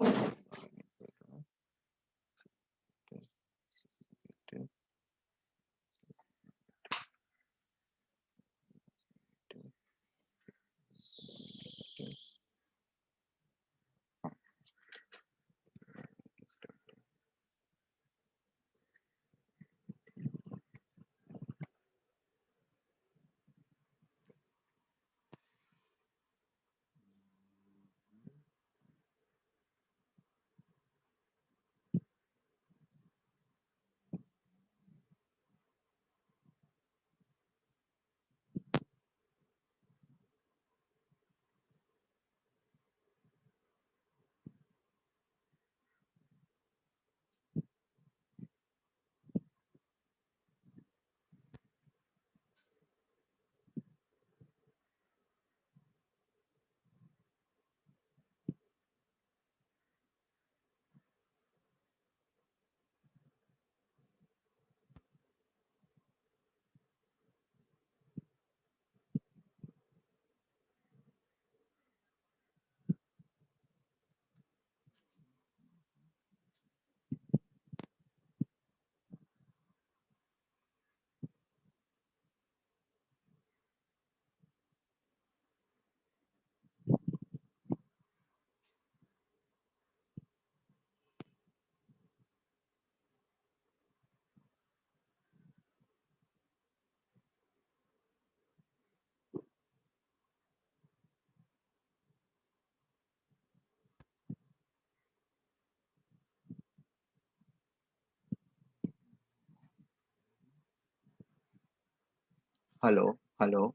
Hello, hello.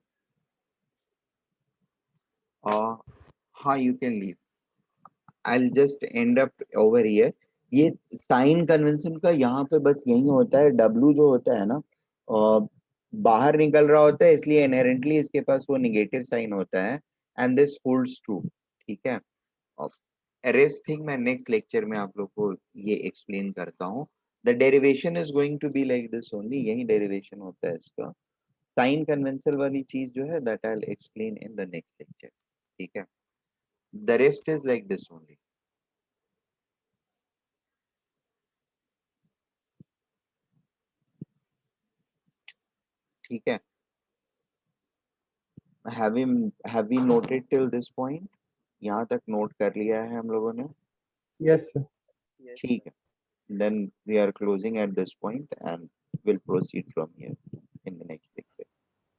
Hi, you can leave. I'll just end up over here. ये साइन कन्वेंशन का यहाँ पे बस यही होता है, W जो होता है ना, बाहर निकल रहा होता है, इसलिए इनहेरेंटली इसके पास वो निगेटिव साइन होता है, एंड दिस होल्ड्स ट्रू. ठीक है. रेस्ट थिंग मैं नेक्स्ट लेक्चर में आप लोग को ये एक्सप्लेन करता हूँ. The derivation is going to be like this only. यही डेरिवेशन होता है इसका. साइन कन्वेंशन वाली चीज जो है that I will explain in the next lecture. ठीक है. The rest is like this only. ठीक है. Have we noted till this point? यहाँ तक नोट कर लिया है हम लोगों ने. Yes, sir. ठीक है. Then we are closing at this point and will proceed from here in the next lecture.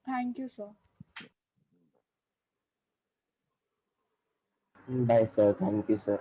Thank you, sir. Bye, sir. Thank you, sir.